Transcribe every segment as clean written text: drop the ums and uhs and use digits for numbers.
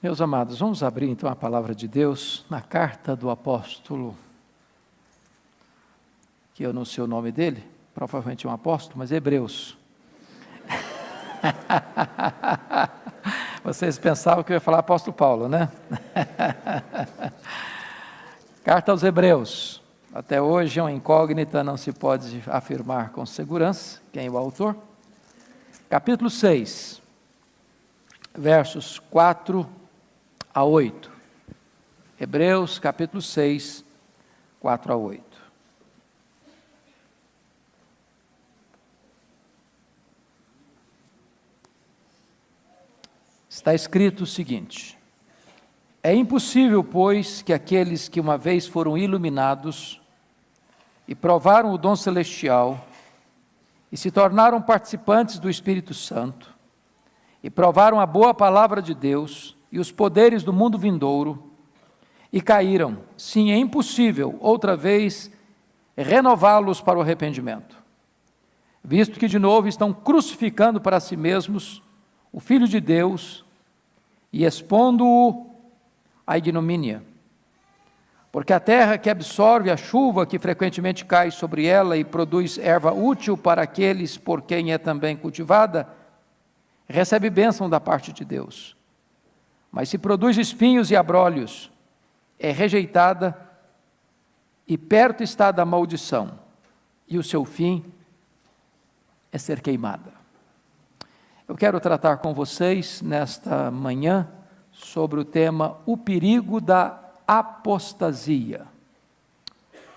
Meus amados, vamos abrir então a palavra de Deus na carta do apóstolo, que eu não sei o nome dele, provavelmente é um apóstolo, mas Hebreus. Vocês pensavam que eu ia falar apóstolo Paulo, né? Carta aos Hebreus. Até hoje é uma incógnita, não se pode afirmar com segurança quem é o autor. Capítulo 6, versos 4 a 8. Hebreus, capítulo 6, 4 a 8. Está escrito o seguinte: é impossível, pois, que aqueles que uma vez foram iluminados e provaram o dom celestial e se tornaram participantes do Espírito Santo e provaram a boa palavra de Deus e os poderes do mundo vindouro e caíram, sim, é impossível outra vez renová-los para o arrependimento, visto que de novo estão crucificando para si mesmos o Filho de Deus e expondo-o à ignomínia. Porque a terra que absorve a chuva que frequentemente cai sobre ela e produz erva útil para aqueles por quem é também cultivada, recebe bênção da parte de Deus. Mas se produz espinhos e abrolhos, é rejeitada e perto está da maldição, e o seu fim é ser queimada. Eu quero tratar com vocês nesta manhã sobre o tema o perigo da apostasia.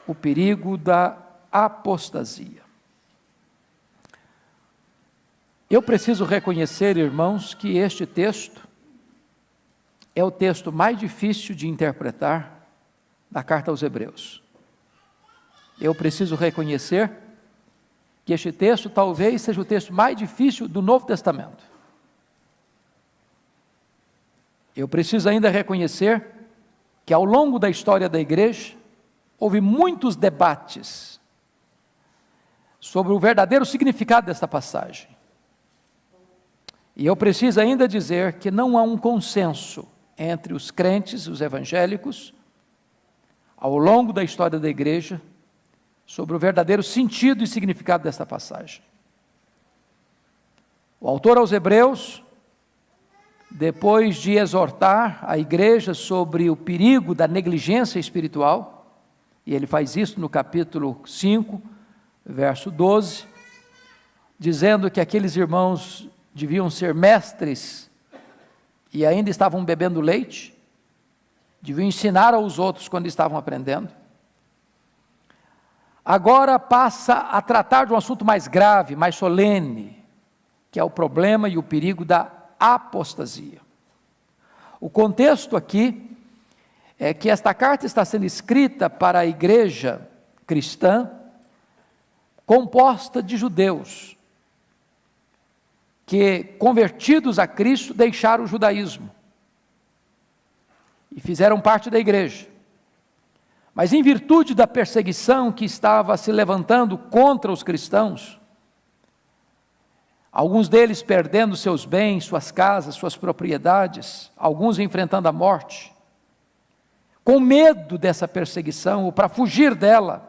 O perigo da apostasia. Eu preciso reconhecer, irmãos, que este texto é o texto mais difícil de interpretar da carta aos Hebreus. Eu preciso reconhecer que este texto talvez seja o texto mais difícil do Novo Testamento. Eu preciso ainda reconhecer que ao longo da história da igreja, houve muitos debates sobre o verdadeiro significado desta passagem. E eu preciso ainda dizer que não há um consenso entre os crentes, os evangélicos, ao longo da história da igreja, sobre o verdadeiro sentido e significado desta passagem. O autor aos Hebreus, depois de exortar a igreja sobre o perigo da negligência espiritual, e ele faz isso no capítulo 5, verso 12, dizendo que aqueles irmãos deviam ser mestres e ainda estavam bebendo leite, deviam ensinar aos outros quando estavam aprendendo. Agora passa a tratar de um assunto mais grave, mais solene, que é o problema e o perigo da apostasia. O contexto aqui é que esta carta está sendo escrita para a igreja cristã, composta de judeus, que, convertidos a Cristo, deixaram o judaísmo e fizeram parte da igreja. Mas em virtude da perseguição que estava se levantando contra os cristãos, alguns deles perdendo seus bens, suas casas, suas propriedades, alguns enfrentando a morte, com medo dessa perseguição, ou para fugir dela,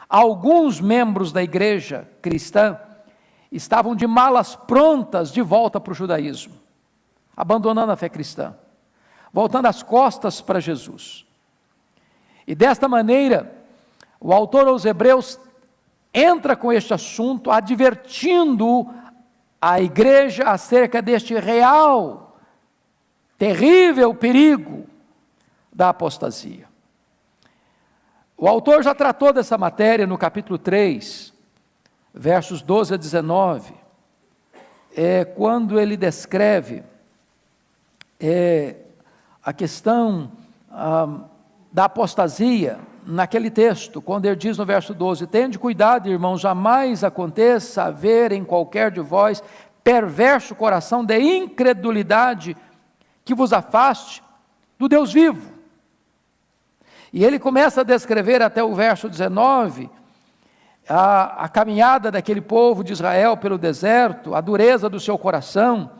alguns membros da igreja cristã estavam de malas prontas de volta para o judaísmo, abandonando a fé cristã, voltando as costas para Jesus. E desta maneira, o autor aos Hebreus entra com este assunto, advertindo a igreja acerca deste real, terrível perigo da apostasia. O autor já tratou dessa matéria no capítulo 3, versos 12 a 19, quando ele descreve a questão da apostasia, naquele texto, quando ele diz no verso 12, tende cuidado, irmãos, jamais aconteça haver em qualquer de vós perverso coração de incredulidade que vos afaste do Deus vivo. E ele começa a descrever até o verso 19, a caminhada daquele povo de Israel pelo deserto, a dureza do seu coração,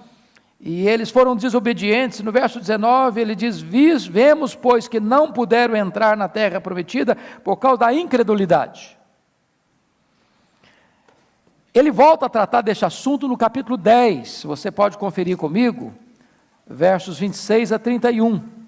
e eles foram desobedientes. No verso 19 ele diz: vemos, pois, que não puderam entrar na terra prometida por causa da incredulidade. Ele volta a tratar deste assunto no capítulo 10, você pode conferir comigo, versos 26 a 31.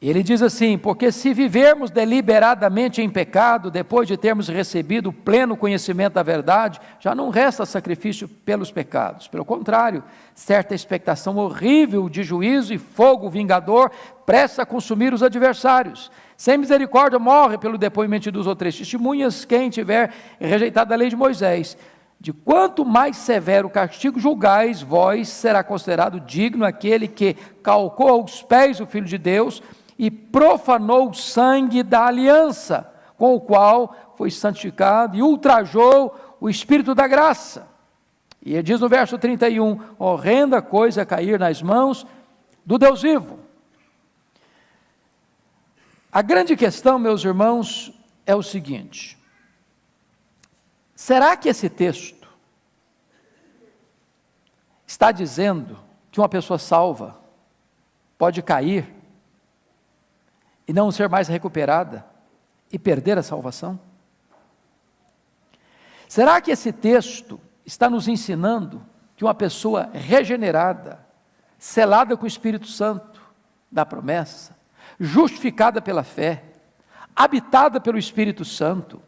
Ele diz assim: porque se vivermos deliberadamente em pecado, depois de termos recebido o pleno conhecimento da verdade, já não resta sacrifício pelos pecados. Pelo contrário, certa expectação horrível de juízo e fogo vingador presta a consumir os adversários. Sem misericórdia morre pelo depoimento de 2 ou 3 testemunhas quem tiver rejeitado a lei de Moisés. De quanto mais severo castigo julgais, vós será considerado digno aquele que calcou aos pés o Filho de Deus e profanou o sangue da aliança, com o qual foi santificado, e ultrajou o Espírito da graça. E ele diz no verso 31, horrenda coisa é cair nas mãos do Deus vivo. A grande questão, meus irmãos, é o seguinte: será que esse texto está dizendo que uma pessoa salva pode cair e não ser mais recuperada e perder a salvação? Será que esse texto está nos ensinando que uma pessoa regenerada, selada com o Espírito Santo da promessa, justificada pela fé, habitada pelo Espírito Santo,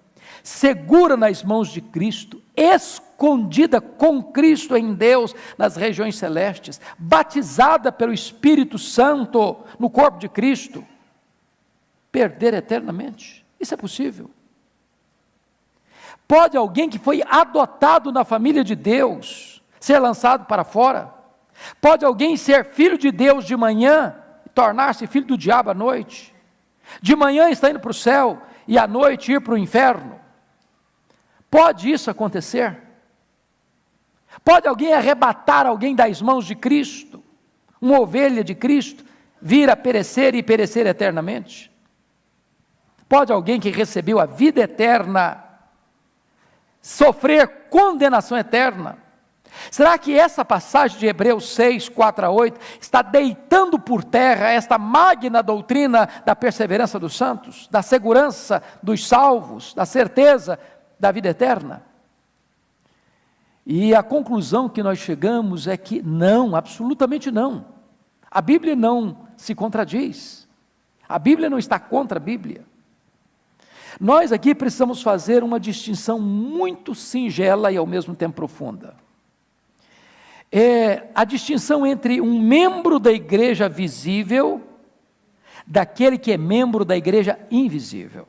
segura nas mãos de Cristo, escondida com Cristo em Deus nas regiões celestes, batizada pelo Espírito Santo no corpo de Cristo, perder eternamente? Isso é possível? Pode alguém que foi adotado na família de Deus ser lançado para fora? Pode alguém ser filho de Deus de manhã e tornar-se filho do diabo à noite? De manhã está indo para o céu e à noite ir para o inferno? Pode isso acontecer? Pode alguém arrebatar alguém das mãos de Cristo, uma ovelha de Cristo, vir a perecer e perecer eternamente? Pode alguém que recebeu a vida eterna sofrer condenação eterna? Será que essa passagem de Hebreus 6, 4 a 8 está deitando por terra esta magna doutrina da perseverança dos santos, da segurança dos salvos, da certeza da vida eterna? E a conclusão que nós chegamos é que não, absolutamente não. A Bíblia não se contradiz. A Bíblia não está contra a Bíblia. Nós aqui precisamos fazer uma distinção muito singela e ao mesmo tempo profunda. É a distinção entre um membro da igreja visível daquele que é membro da igreja invisível.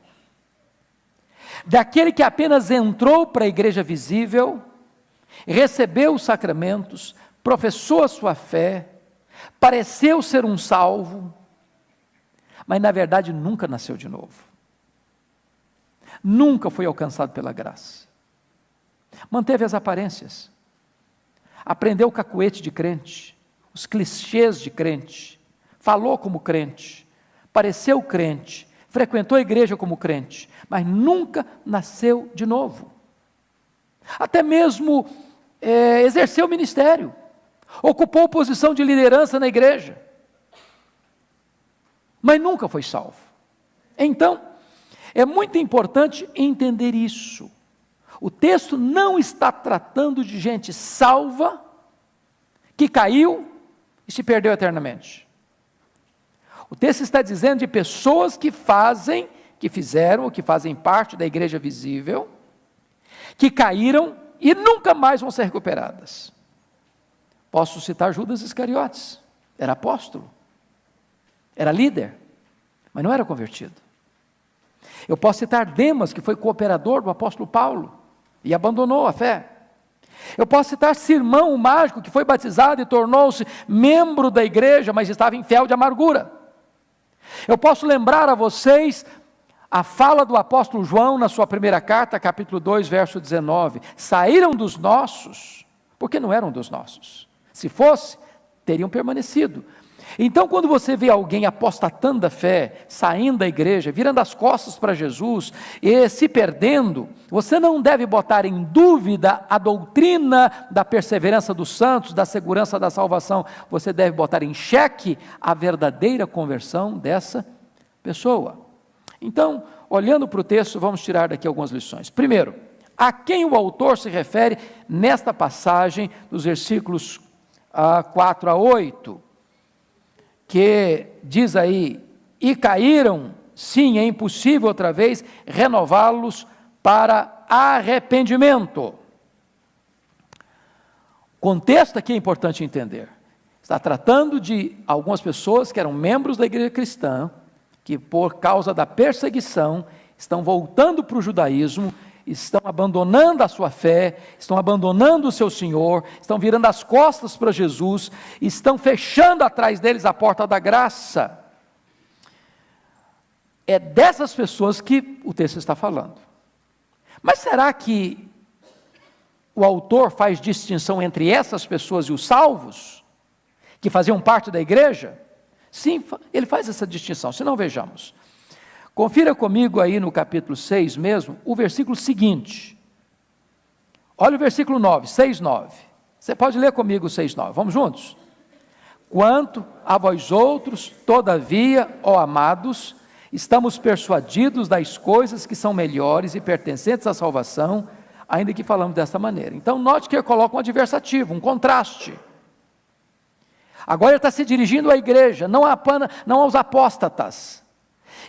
Daquele que apenas entrou para a igreja visível, recebeu os sacramentos, professou a sua fé, pareceu ser um salvo, mas na verdade nunca nasceu de novo. Nunca foi alcançado pela graça. Manteve as aparências. Aprendeu o cacuete de crente, os clichês de crente, falou como crente, pareceu crente, frequentou a igreja como crente, mas nunca nasceu de novo. Até mesmo exerceu o ministério, ocupou posição de liderança na igreja, mas nunca foi salvo. Então, é muito importante entender isso. O texto não está tratando de gente salva, que caiu e se perdeu eternamente. O texto está dizendo de pessoas que fizeram ou que fazem parte da igreja visível, que caíram e nunca mais vão ser recuperadas. Posso citar Judas Iscariotes, era apóstolo, era líder, mas não era convertido. Eu posso citar Demas, que foi cooperador do apóstolo Paulo e abandonou a fé. Eu posso citar Simão, o mágico, que foi batizado e tornou-se membro da igreja, mas estava em fel de amargura. Eu posso lembrar a vocês a fala do apóstolo João na sua primeira carta, capítulo 2, verso 19. Saíram dos nossos, porque não eram dos nossos. Se fosse, teriam permanecido. Então, quando você vê alguém apostatando da fé, saindo da igreja, virando as costas para Jesus e se perdendo, você não deve botar em dúvida a doutrina da perseverança dos santos, da segurança da salvação. Você deve botar em xeque a verdadeira conversão dessa pessoa. Então, olhando para o texto, vamos tirar daqui algumas lições. Primeiro, a quem o autor se refere nesta passagem, dos versículos 4 a 8, que diz aí, e caíram, sim, é impossível outra vez renová-los para arrependimento. O contexto aqui é importante entender. Está tratando de algumas pessoas que eram membros da igreja cristã, que por causa da perseguição, estão voltando para o judaísmo, estão abandonando a sua fé, estão abandonando o seu Senhor, estão virando as costas para Jesus, estão fechando atrás deles a porta da graça. É dessas pessoas que o texto está falando. Mas será que o autor faz distinção entre essas pessoas e os salvos, que faziam parte da igreja? Sim, ele faz essa distinção, se não vejamos. Confira comigo aí no capítulo 6 mesmo, o versículo seguinte. Olha o versículo 9, 6:9. Você pode ler comigo o 6:9, vamos juntos? Quanto a vós outros, todavia, ó amados, estamos persuadidos das coisas que são melhores e pertencentes à salvação, ainda que falamos desta maneira. Então note que ele coloca um adversativo, um contraste. Agora ele está se dirigindo à igreja, não aos apóstatas.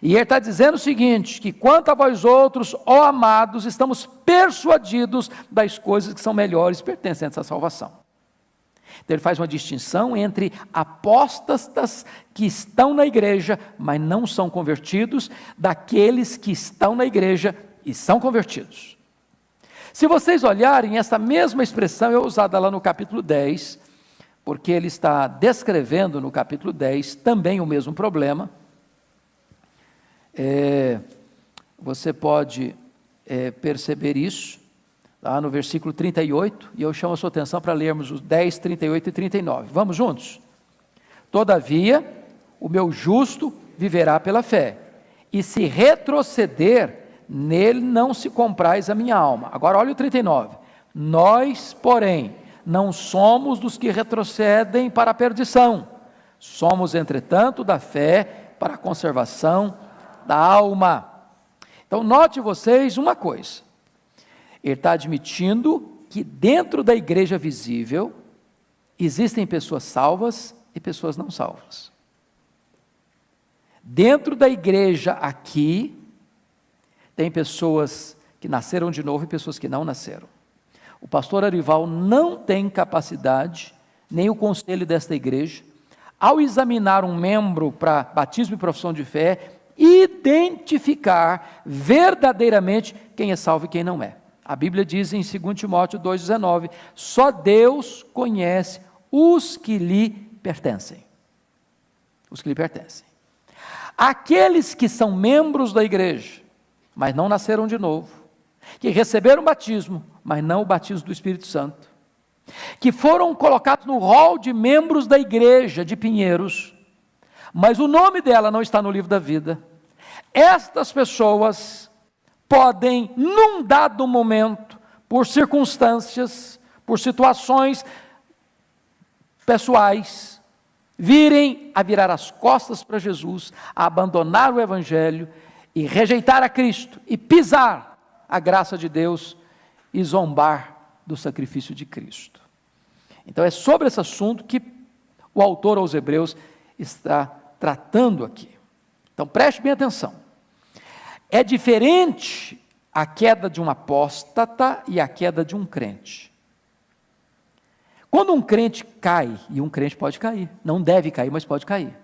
E ele está dizendo o seguinte, que quanto a vós outros, ó amados, estamos persuadidos das coisas que são melhores, pertencentes à salvação. Então ele faz uma distinção entre apóstatas que estão na igreja, mas não são convertidos, daqueles que estão na igreja e são convertidos. Se vocês olharem, essa mesma expressão é usada lá no capítulo 10, porque ele está descrevendo no capítulo 10 também o mesmo problema. Você pode perceber isso lá no versículo 38, e eu chamo a sua atenção para lermos os 10, 38 e 39. Vamos juntos? Todavia, o meu justo viverá pela fé, e se retroceder, nele não se comprais a minha alma. Agora olha o 39. Nós, porém, não somos dos que retrocedem para a perdição, somos, entretanto, da fé para a conservação da alma. Então note vocês uma coisa, ele está admitindo que dentro da igreja visível, existem pessoas salvas e pessoas não salvas. Dentro da igreja aqui, tem pessoas que nasceram de novo e pessoas que não nasceram. O pastor Arival não tem capacidade, nem o conselho desta igreja, ao examinar um membro para batismo e profissão de fé, identificar verdadeiramente quem é salvo e quem não é. A Bíblia diz em 2 Timóteo 2,19, só Deus conhece os que lhe pertencem. Os que lhe pertencem. Aqueles que são membros da igreja, mas não nasceram de novo, que receberam o batismo, mas não o batismo do Espírito Santo, que foram colocados no rol de membros da igreja de Pinheiros, mas o nome dela não está no livro da vida. Estas pessoas podem, num dado momento, por circunstâncias, por situações pessoais, virem a virar as costas para Jesus, a abandonar o Evangelho e rejeitar a Cristo e pisar a graça de Deus e zombar do sacrifício de Cristo. Então é sobre esse assunto que o autor aos Hebreus está tratando aqui. Então preste bem atenção. É diferente a queda de um apóstata e a queda de um crente. Quando um crente cai, e um crente pode cair, não deve cair, mas pode cair.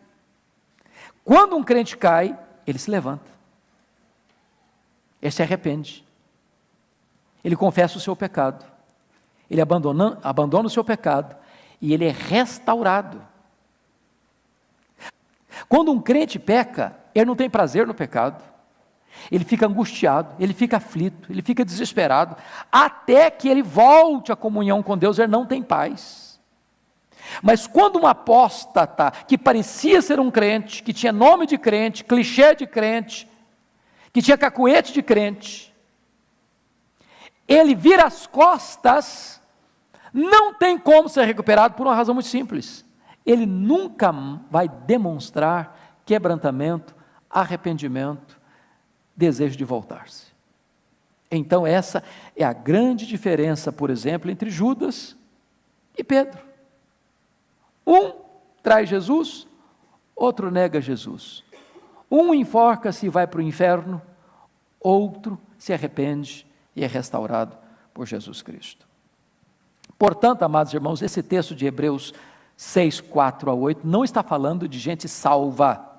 Quando um crente cai, ele se levanta. Ele se arrepende. Ele confessa o seu pecado. Ele abandona o seu pecado e ele é restaurado. Quando um crente peca, ele não tem prazer no pecado. Ele fica angustiado, ele fica aflito, ele fica desesperado, até que ele volte à comunhão com Deus, ele não tem paz. Mas quando um apóstata, que parecia ser um crente, que tinha nome de crente, clichê de crente, que tinha cacuete de crente, ele vira as costas, não tem como ser recuperado por uma razão muito simples. Ele nunca vai demonstrar quebrantamento, arrependimento, desejo de voltar-se. Então essa é a grande diferença, por exemplo, entre Judas e Pedro. Um traz Jesus, outro nega Jesus. Um enforca-se e vai para o inferno, outro se arrepende e é restaurado por Jesus Cristo. Portanto, amados irmãos, esse texto de Hebreus 6, 4 a 8, não está falando de gente salva,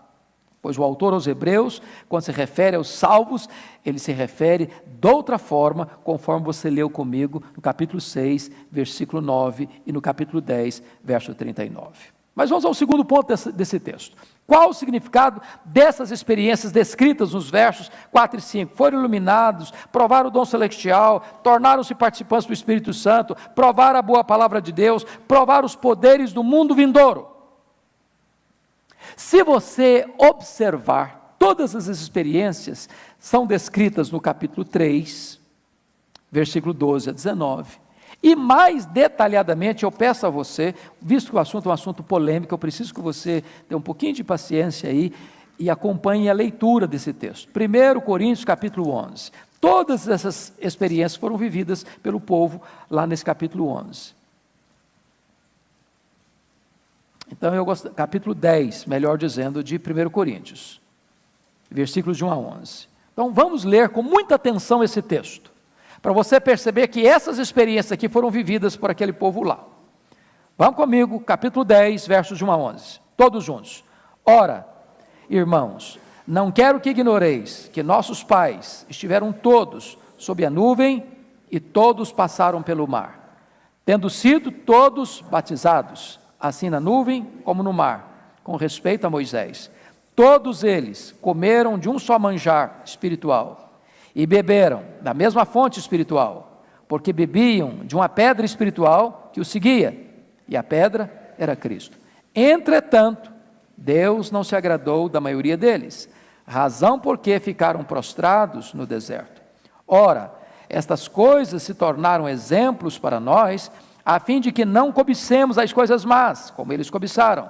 pois o autor aos Hebreus, quando se refere aos salvos, ele se refere de outra forma, conforme você leu comigo no capítulo 6, versículo 9, e no capítulo 10, verso 39. Mas vamos ao segundo ponto desse texto. Qual o significado dessas experiências descritas nos versos 4 e 5? Foram iluminados, provaram o dom celestial, tornaram-se participantes do Espírito Santo, provaram a boa palavra de Deus, provaram os poderes do mundo vindouro. Se você observar, todas as experiências são descritas no capítulo 3, versículo 12 a 19, e mais detalhadamente eu peço a você, visto que o assunto é um assunto polêmico, eu preciso que você tenha um pouquinho de paciência aí e acompanhe a leitura desse texto. 1 Coríntios capítulo 11, todas essas experiências foram vividas pelo povo lá nesse capítulo 11. Então eu gosto, capítulo 10, melhor dizendo, de 1 Coríntios, versículos de 1 a 11. Então vamos ler com muita atenção esse texto, para você perceber que essas experiências aqui foram vividas por aquele povo lá. Vamos comigo, capítulo 10, versos de 1 a 11, todos juntos. Ora, irmãos, não quero que ignoreis que nossos pais estiveram todos sob a nuvem e todos passaram pelo mar, tendo sido todos batizados, assim na nuvem como no mar, com respeito a Moisés. Todos eles comeram de um só manjar espiritual e beberam da mesma fonte espiritual, porque bebiam de uma pedra espiritual que os seguia, e a pedra era Cristo. Entretanto, Deus não se agradou da maioria deles, razão porque ficaram prostrados no deserto. Ora, estas coisas se tornaram exemplos para nós, a fim de que não cobicemos as coisas más, como eles cobiçaram.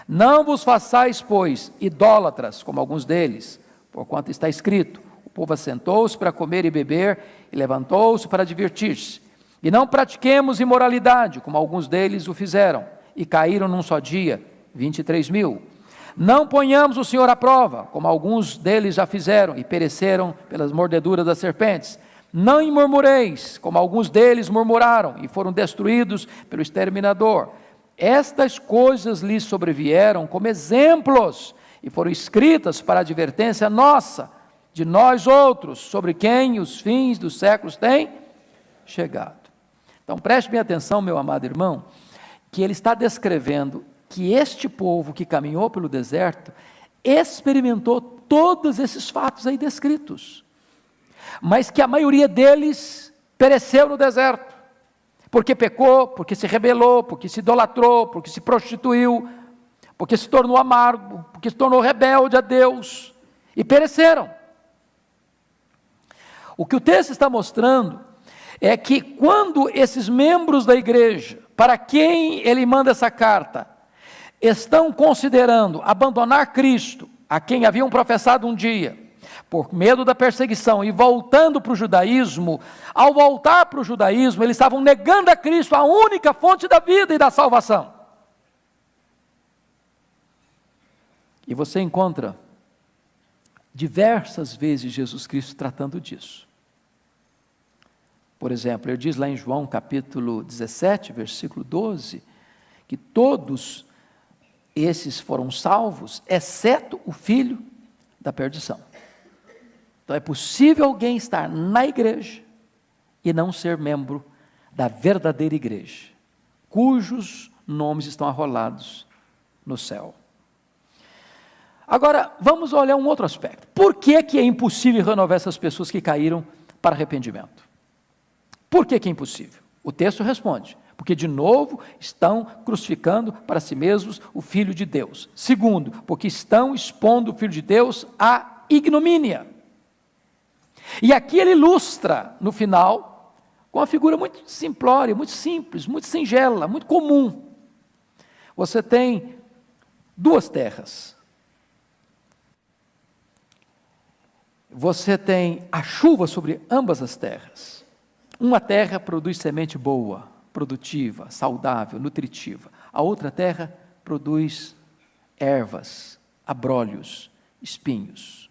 Não vos façais, pois, idólatras, como alguns deles, porquanto está escrito, o povo assentou-se para comer e beber, e levantou-se para divertir-se. E não pratiquemos imoralidade, como alguns deles o fizeram, e caíram num só dia, 23.000. Não ponhamos o Senhor à prova, como alguns deles já fizeram, e pereceram pelas mordeduras das serpentes. Não murmureis, como alguns deles murmuraram, e foram destruídos pelo exterminador. Estas coisas lhes sobrevieram como exemplos, e foram escritas para advertência nossa, de nós outros, sobre quem os fins dos séculos têm chegado. Então preste bem atenção, meu amado irmão, que ele está descrevendo que este povo que caminhou pelo deserto, experimentou todos esses fatos aí descritos, mas que a maioria deles pereceu no deserto, porque pecou, porque se rebelou, porque se idolatrou, porque se prostituiu, porque se tornou amargo, porque se tornou rebelde a Deus, e pereceram. O que o texto está mostrando é que quando esses membros da igreja, para quem ele manda essa carta, estão considerando abandonar Cristo, a quem haviam professado um dia, por medo da perseguição, e voltando para o judaísmo, ao voltar para o judaísmo, eles estavam negando a Cristo, a única fonte da vida e da salvação. E você encontra diversas vezes Jesus Cristo tratando disso. Por exemplo, ele diz lá em João capítulo 17, versículo 12, que todos esses foram salvos, exceto o filho da perdição. Então é possível alguém estar na igreja e não ser membro da verdadeira igreja, cujos nomes estão arrolados no céu. Agora, vamos olhar um outro aspecto. Por que é impossível renovar essas pessoas que caíram para arrependimento? Por que é impossível? O texto responde, porque de novo estão crucificando para si mesmos o Filho de Deus. Segundo, porque estão expondo o Filho de Deus à ignomínia. E aqui ele ilustra, no final, com uma figura muito simplória, muito simples, muito singela, muito comum. Você tem duas terras. Você tem a chuva sobre ambas as terras. Uma terra produz semente boa, produtiva, saudável, nutritiva. A outra terra produz ervas, abrolhos, espinhos.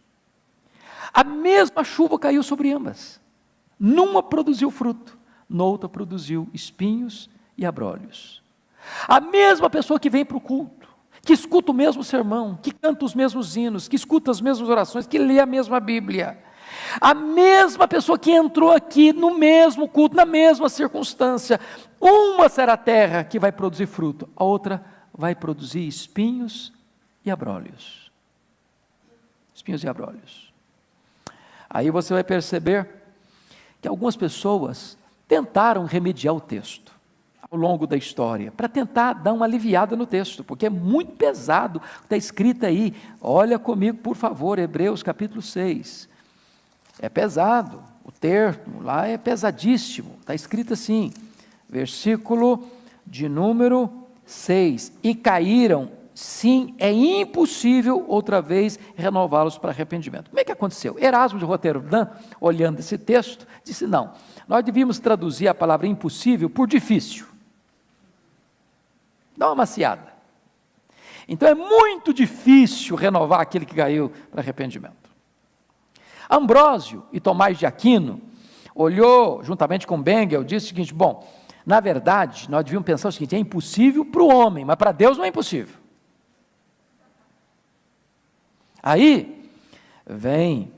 A mesma chuva caiu sobre ambas. Numa produziu fruto, noutra produziu espinhos e abrolhos. A mesma pessoa que vem para o culto, que escuta o mesmo sermão, que canta os mesmos hinos, que escuta as mesmas orações, que lê a mesma Bíblia. A mesma pessoa que entrou aqui no mesmo culto, na mesma circunstância. Uma será a terra que vai produzir fruto, a outra vai produzir espinhos e abrolhos. Espinhos e abrolhos. Aí você vai perceber que algumas pessoas tentaram remediar o texto ao longo da história, para tentar dar uma aliviada no texto, porque é muito pesado, está escrito aí, olha comigo por favor, Hebreus capítulo 6, é pesado, o termo lá é pesadíssimo, está escrito assim, versículo de número 6, e caíram, sim, é impossível outra vez renová-los para arrependimento. Como é que aconteceu? Erasmo de Roterdã, olhando esse texto, disse não, nós devíamos traduzir a palavra impossível por difícil. Dá uma maciada. Então é muito difícil renovar aquele que caiu para arrependimento. Ambrósio e Tomás de Aquino olhou, juntamente com Bengel, disse o seguinte, bom, na verdade, nós devíamos pensar o seguinte, é impossível para o homem, mas para Deus não é impossível. Aí, vem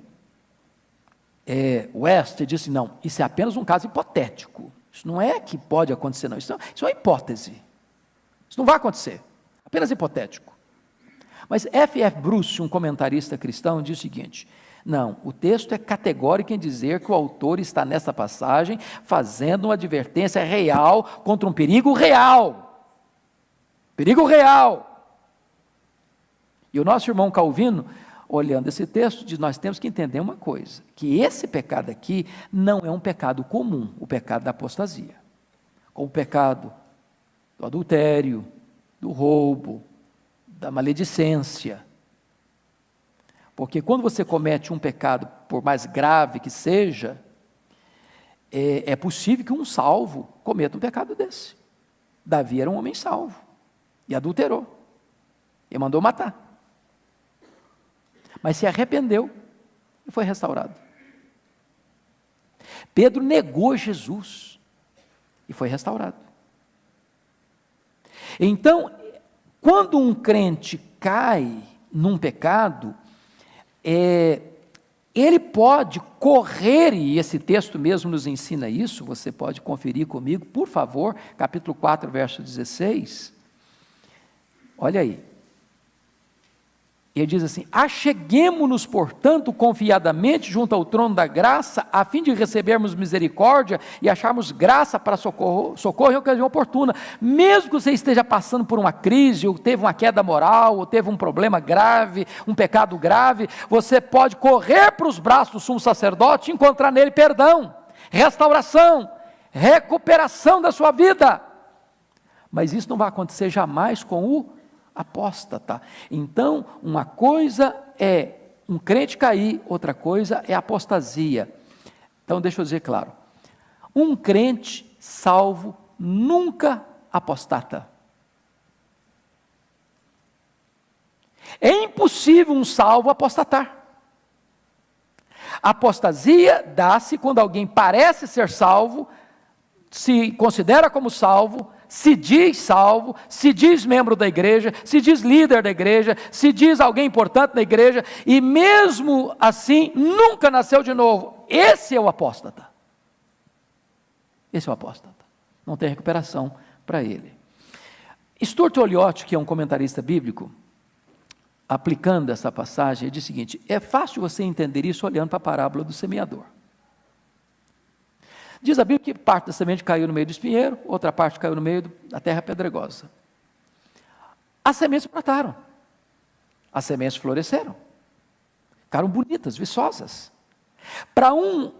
West e disse, não, isso é apenas um caso hipotético, isso não é que pode acontecer não, isso é uma hipótese. Isso não vai acontecer, apenas hipotético. Mas F.F. Bruce, um comentarista cristão, diz o seguinte, não, o texto é categórico em dizer que o autor está nessa passagem fazendo uma advertência real contra um perigo real. Perigo real. E o nosso irmão Calvino, olhando esse texto, diz, nós temos que entender uma coisa, que esse pecado aqui não é um pecado comum, o pecado da apostasia. Como o pecado do adultério, do roubo, da maledicência. Porque quando você comete um pecado, por mais grave que seja, é possível que um salvo cometa um pecado desse. Davi era um homem salvo, e adulterou, e mandou matar. Mas se arrependeu, e foi restaurado. Pedro negou Jesus, e foi restaurado. Então, quando um crente cai num pecado, ele pode correr, e esse texto mesmo nos ensina isso, você pode conferir comigo, por favor, capítulo 4, verso 16, olha aí, ele diz assim, acheguemo-nos, portanto, confiadamente junto ao trono da graça, a fim de recebermos misericórdia e acharmos graça para socorro em ocasião oportuna, mesmo que você esteja passando por uma crise, ou teve uma queda moral, ou teve um problema grave, um pecado grave, você pode correr para os braços do sumo sacerdote e encontrar nele perdão, restauração, recuperação da sua vida, mas isso não vai acontecer jamais com o apóstata. Então, uma coisa é um crente cair, outra coisa é apostasia. Então, deixa eu dizer claro, um crente salvo nunca apostata. É impossível um salvo apostatar. A apostasia dá-se quando alguém parece ser salvo, se considera como salvo, se diz membro da igreja, se diz líder da igreja, se diz alguém importante na igreja, e mesmo assim, nunca nasceu de novo. Esse é o apóstata. Esse é o apóstata. Não tem recuperação para ele. Stuart Olyott, que é um comentarista bíblico, aplicando essa passagem, ele diz o seguinte, é fácil você entender isso olhando para a parábola do semeador. Diz a Bíblia que parte da semente caiu no meio do espinheiro, outra parte caiu no meio da terra pedregosa. As sementes brotaram, as sementes floresceram, ficaram bonitas, viçosas. Para um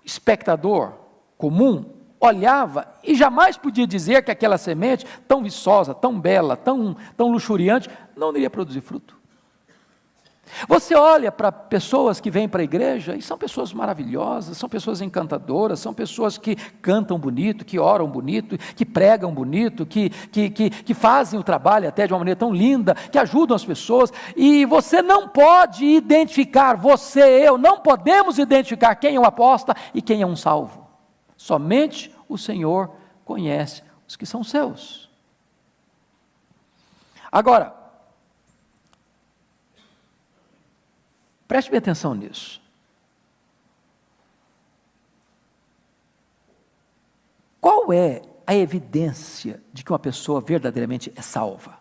espectador comum, olhava e jamais podia dizer que aquela semente, tão viçosa, tão bela, tão luxuriante, não iria produzir fruto. Você olha para pessoas que vêm para a igreja e são pessoas maravilhosas, são pessoas encantadoras, são pessoas que cantam bonito, que oram bonito, que pregam bonito, que fazem o trabalho até de uma maneira tão linda, que ajudam as pessoas, e você não pode identificar, eu, não podemos identificar quem é um apóstolo e quem é um salvo. Somente o Senhor conhece os que são seus. Agora, preste bem atenção nisso. Qual é a evidência de que uma pessoa verdadeiramente é salva?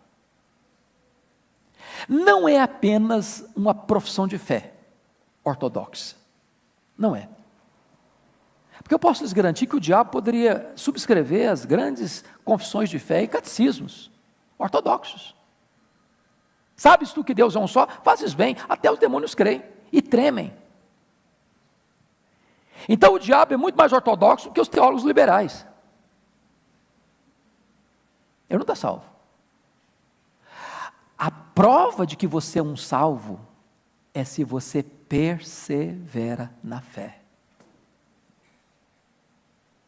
Não é apenas uma profissão de fé ortodoxa. Não é. Porque eu posso lhes garantir que o diabo poderia subscrever as grandes confissões de fé e catecismos ortodoxos. Sabes tu que Deus é um só? Fazes bem, até os demônios creem e tremem. Então o diabo é muito mais ortodoxo do que os teólogos liberais. Ele não está salvo. A prova de que você é um salvo é se você persevera na fé.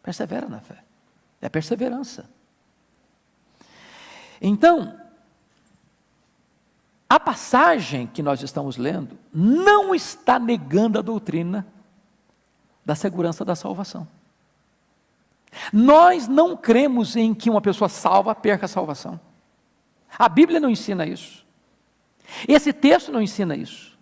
Persevera na fé. É perseverança. Então, a passagem que nós estamos lendo não está negando a doutrina da segurança da salvação. Nós não cremos em que uma pessoa salva perca a salvação. A Bíblia não ensina isso. Esse texto não ensina isso.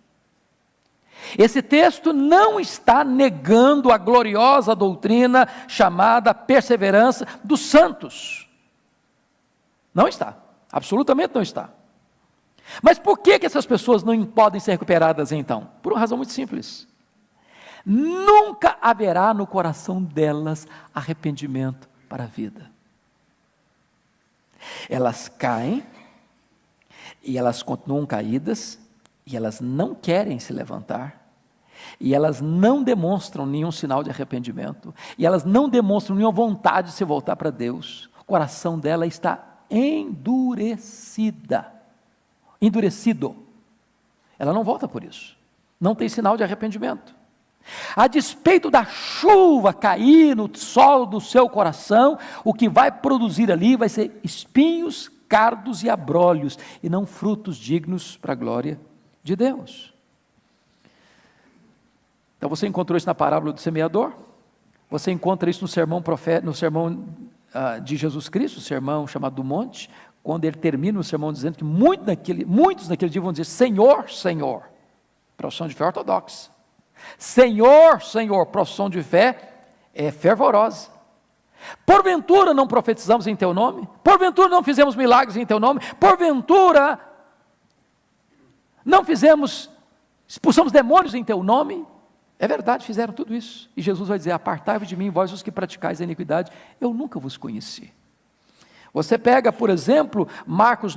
Esse texto não está negando a gloriosa doutrina chamada perseverança dos santos. Não está, absolutamente não está. Mas por que essas pessoas não podem ser recuperadas então? Por uma razão muito simples. Nunca haverá no coração delas arrependimento para a vida. Elas caem, e elas continuam caídas, e elas não querem se levantar, e elas não demonstram nenhum sinal de arrependimento, e elas não demonstram nenhuma vontade de se voltar para Deus. O coração dela está endurecido. Ela não volta por isso, não tem sinal de arrependimento. A despeito da chuva cair no solo do seu coração, o que vai produzir ali vai ser espinhos, cardos e abrolhos, e não frutos dignos para a glória de Deus. Então você encontrou isso na parábola do semeador, você encontra isso no sermão de Jesus Cristo, o sermão chamado do monte, quando ele termina o sermão dizendo que muitos naquele dia vão dizer: Senhor, Senhor, profissão de fé ortodoxa. Senhor, Senhor, profissão de fé fervorosa. Porventura não profetizamos em teu nome? Porventura não fizemos milagres em teu nome? Porventura não expulsamos demônios em teu nome? É verdade, fizeram tudo isso. E Jesus vai dizer: apartai-vos de mim, vós os que praticais a iniquidade, eu nunca vos conheci. Você pega, por exemplo, Marcos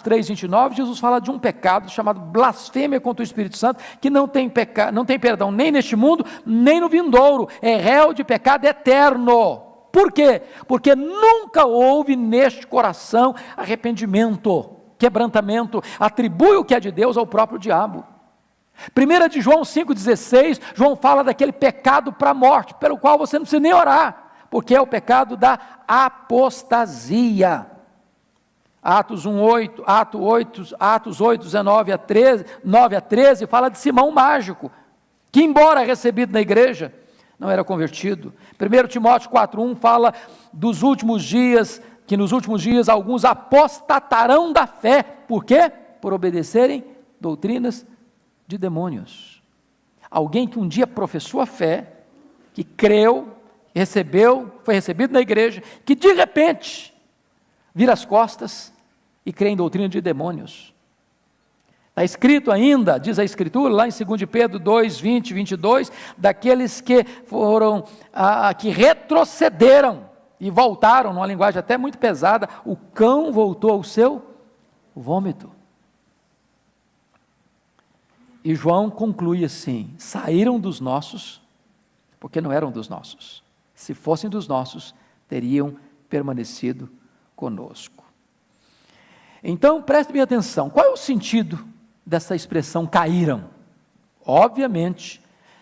3, 29, Jesus fala de um pecado chamado blasfêmia contra o Espírito Santo, que não tem perdão nem neste mundo, nem no vindouro, é réu de pecado eterno. Por quê? Porque nunca houve neste coração arrependimento, quebrantamento, atribui o que é de Deus ao próprio diabo. 1 de João 5,16, João fala daquele pecado para a morte, pelo qual você não precisa nem orar, porque é o pecado da apostasia. Atos 8, 19 a 13, 9 a 13, fala de Simão mágico, que embora recebido na igreja, não era convertido. 1 Timóteo 4,1 fala dos últimos dias, que nos últimos dias alguns apostatarão da fé. Por quê? Por obedecerem doutrinas de demônios. Alguém que um dia professou a fé, que creu, foi recebido na igreja, que de repente vira as costas e crê em doutrina de demônios. Está escrito ainda, diz a Escritura, lá em 2 Pedro 2, 20, 22, daqueles que foram, que retrocederam e voltaram, numa linguagem até muito pesada, o cão voltou ao seu vômito. E João conclui assim: saíram dos nossos, porque não eram dos nossos. Se fossem dos nossos, teriam permanecido conosco. Então, preste bem atenção, qual é o sentido dessa expressão caíram? Obviamente,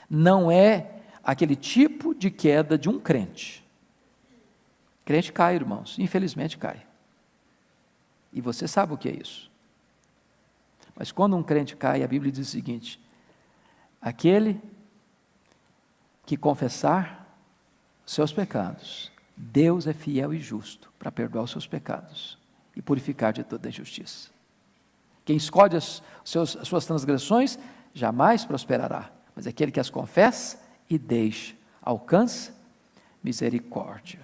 não é aquele tipo de queda de um crente. Crente cai, irmãos, infelizmente cai. E você sabe o que é isso. Mas quando um crente cai, a Bíblia diz o seguinte: aquele que confessar os seus pecados, Deus é fiel e justo para perdoar os seus pecados e purificar de toda injustiça. Quem esconde as suas transgressões jamais prosperará, mas aquele que as confessa e deixa, alcança misericórdia.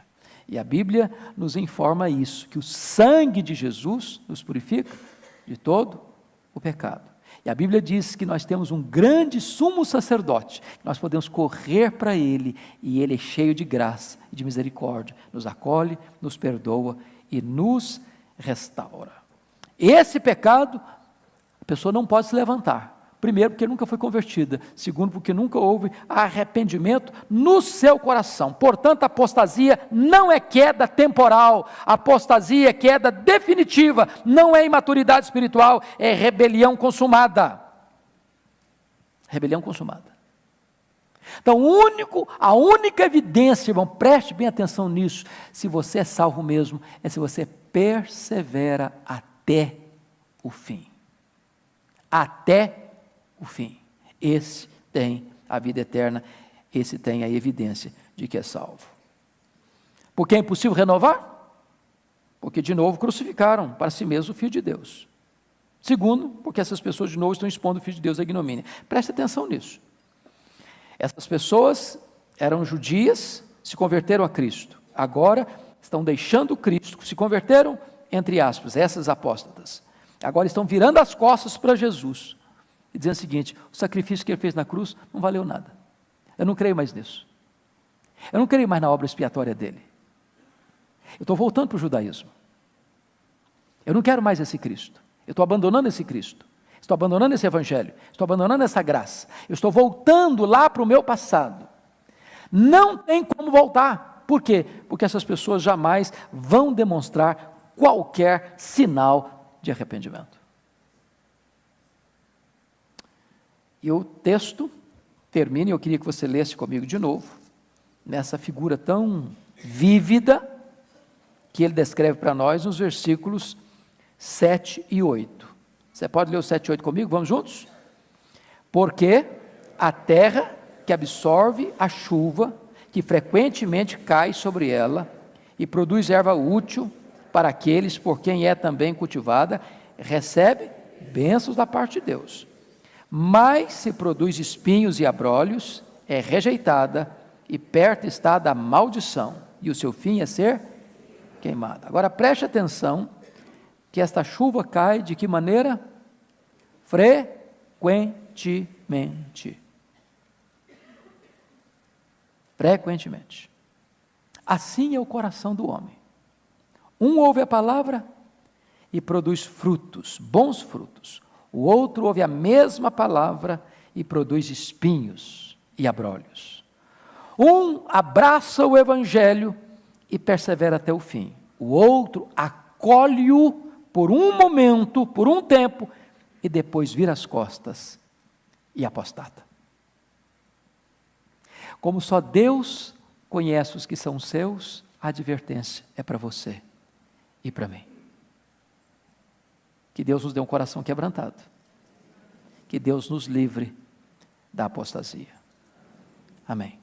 E a Bíblia nos informa isso, que o sangue de Jesus nos purifica de todo o pecado. E a Bíblia diz que nós temos um grande sumo sacerdote, que nós podemos correr para ele, e ele é cheio de graça e de misericórdia, nos acolhe, nos perdoa e nos restaura. Esse pecado, a pessoa não pode se levantar. Primeiro, porque nunca foi convertida. Segundo, porque nunca houve arrependimento no seu coração. Portanto, a apostasia não é queda temporal. A apostasia é queda definitiva. Não é imaturidade espiritual, é rebelião consumada. Rebelião consumada. Então, a única evidência, irmão, preste bem atenção nisso, se você é salvo mesmo, é se você persevera até o fim. Até o fim. Esse tem a vida eterna, esse tem a evidência de que é salvo. Porque é impossível renovar? Porque de novo crucificaram para si mesmo o Filho de Deus. Segundo, porque essas pessoas de novo estão expondo o Filho de Deus à ignomínia. Preste atenção nisso. Essas pessoas eram judias, se converteram a Cristo. Agora estão deixando Cristo, se converteram, entre aspas, essas apóstatas. Agora estão virando as costas para Jesus. E dizendo o seguinte: o sacrifício que ele fez na cruz não valeu nada. Eu não creio mais nisso. Eu não creio mais na obra expiatória dele. Eu estou voltando para o judaísmo. Eu não quero mais esse Cristo. Eu estou abandonando esse Cristo. Estou abandonando esse evangelho. Estou abandonando essa graça. Eu estou voltando lá para o meu passado. Não tem como voltar. Por quê? Porque essas pessoas jamais vão demonstrar qualquer sinal de arrependimento. E o texto termina, e eu queria que você lesse comigo de novo, nessa figura tão vívida, que ele descreve para nós nos versículos 7 e 8. Você pode ler o 7 e 8 comigo? Vamos juntos? Porque a terra que absorve a chuva, que frequentemente cai sobre ela, e produz erva útil para aqueles por quem é também cultivada, recebe bênçãos da parte de Deus. Mas se produz espinhos e abrolhos, é rejeitada e perto está da maldição, e o seu fim é ser queimada. Agora preste atenção, que esta chuva cai de que maneira? Frequentemente. Frequentemente. Assim é o coração do homem. Um ouve a palavra e produz frutos, bons frutos. O outro ouve a mesma palavra e produz espinhos e abrolhos. Um abraça o evangelho e persevera até o fim. O outro acolhe-o por um momento, por um tempo, e depois vira as costas e apostata. Como só Deus conhece os que são seus, a advertência é para você e para mim. Que Deus nos dê um coração quebrantado. Que Deus nos livre da apostasia. Amém.